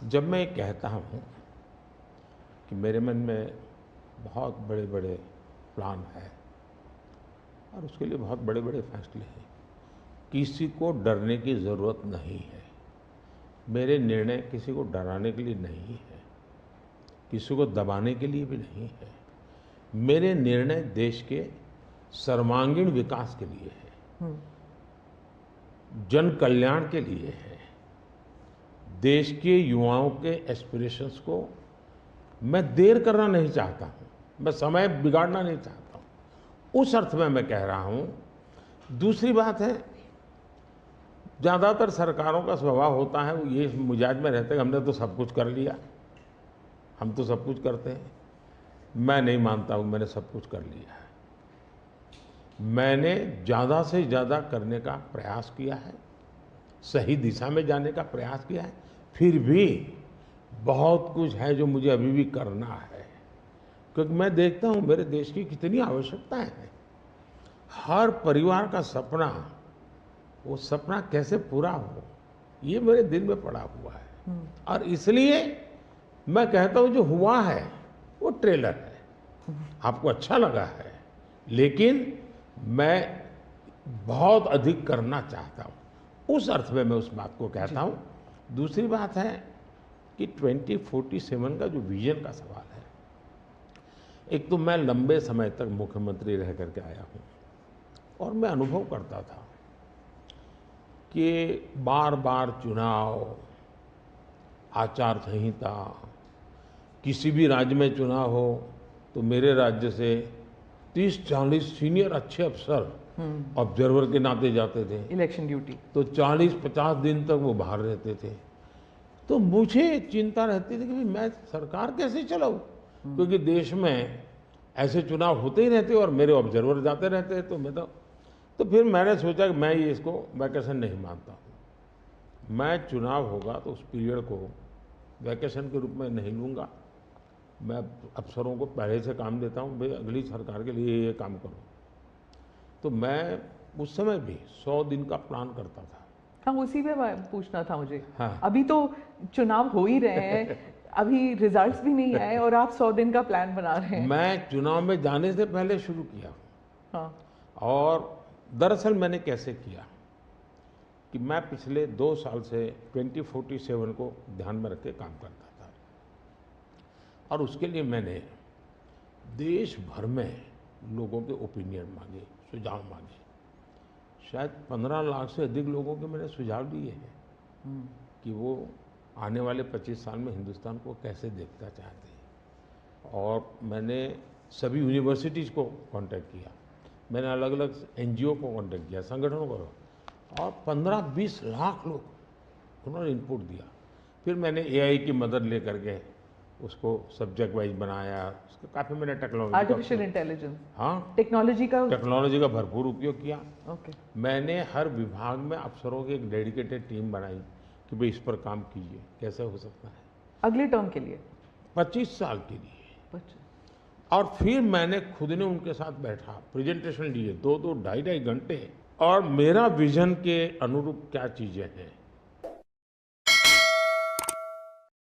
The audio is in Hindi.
जब मैं ये कहता हूँ कि मेरे मन में बहुत बड़े बड़े प्लान है और उसके लिए बहुत बड़े बड़े फैसले हैं, किसी को डरने की ज़रूरत नहीं है। मेरे निर्णय किसी को डराने के लिए नहीं है, किसी को दबाने के लिए भी नहीं है। मेरे निर्णय देश के सर्वांगीण विकास के लिए है, जन कल्याण के लिए है, देश के युवाओं के एस्पिरेशंस को मैं देर करना नहीं चाहता हूँ, मैं समय बिगाड़ना नहीं चाहता हूँ, उस अर्थ में मैं कह रहा हूँ। दूसरी बात है, ज़्यादातर सरकारों का स्वभाव होता है, वो ये मिजाज में रहते हैं हमने तो सब कुछ कर लिया, हम तो सब कुछ करते हैं। मैं नहीं मानता हूँ मैंने सब कुछ कर लिया है। मैंने ज़्यादा से ज़्यादा करने का प्रयास किया है, सही दिशा में जाने का प्रयास किया है, फिर भी बहुत कुछ है जो मुझे अभी भी करना है, क्योंकि मैं देखता हूँ मेरे देश की कितनी आवश्यकताएं हैं। हर परिवार का सपना, वो सपना कैसे पूरा हो, ये मेरे दिल में पड़ा हुआ है। और इसलिए मैं कहता हूँ जो हुआ है वो ट्रेलर है, आपको अच्छा लगा है, लेकिन मैं बहुत अधिक करना चाहता हूँ, उस अर्थ में मैं उस बात को कहता हूँ। दूसरी बात है कि 2047 का जो विजन का सवाल है, एक तो मैं लंबे समय तक मुख्यमंत्री रह करके आया हूँ और मैं अनुभव करता था कि बार बार चुनाव, आचार संहिता, किसी भी राज्य में चुनाव हो तो मेरे राज्य से 30-40 सीनियर अच्छे अफसर ऑब्जर्वर के नाते जाते थे, इलेक्शन ड्यूटी, तो 40-50 दिन तक वो बाहर रहते थे। तो मुझे चिंता रहती थी कि मैं सरकार कैसे चलाऊं, क्योंकि देश में ऐसे चुनाव होते ही रहते और मेरे ऑब्जर्वर जाते रहते, तो मैं तो फिर मैंने सोचा कि मैं ये इसको वैकेशन नहीं मानता हूँ। मैं चुनाव होगा तो उस पीरियड को वैकेशन के रूप में नहीं लूँगा। मैं अफसरों को पहले से काम देता हूँ, भाई अगली सरकार के लिए ये काम करो। तो मैं उस समय भी 100 दिन का प्लान करता था। हाँ, उसी पे पूछना था मुझे। हाँ। अभी तो चुनाव हो ही रहे हैं, अभी रिजल्ट्स भी नहीं आए और आप 100 दिन का प्लान बना रहे हैं। मैं चुनाव में जाने से पहले शुरू किया। हाँ। और दरअसल मैंने कैसे किया कि मैं पिछले 2 साल से 2047 को ध्यान में रख के काम करता था, और उसके लिए मैंने देश भर में लोगों के ओपिनियन मांगे, सुझाव मांगे। शायद 15 लाख से अधिक लोगों के मैंने सुझाव दिए हैं कि वो आने वाले 25 साल में हिंदुस्तान को कैसे देखना चाहते हैं। और मैंने सभी यूनिवर्सिटीज़ को कांटेक्ट किया, मैंने अलग अलग एनजीओ को कांटेक्ट किया, संगठनों को, और 15-20 लाख लोग उन्होंने इनपुट दिया। फिर मैंने एआई की मदद लेकर के उसको सब्जेक्ट वाइज बनाया, उसका काफ़ी मैंने टेक्नोलॉजी, आर्टिफिशियल इंटेलिजेंस, हाँ, टेक्नोलॉजी का भरपूर उपयोग किया। ओके। मैंने हर विभाग में अफसरों की एक डेडिकेटेड टीम बनाई कि भाई इस पर काम कीजिए, कैसे हो सकता है अगले टर्म के लिए, 25 साल के लिए। 25। और फिर मैंने खुद ने उनके साथ बैठा, प्रेजेंटेशन दिए 2-2, ढाई-ढाई घंटे, और मेरा विजन के अनुरूप क्या चीज़ें हैं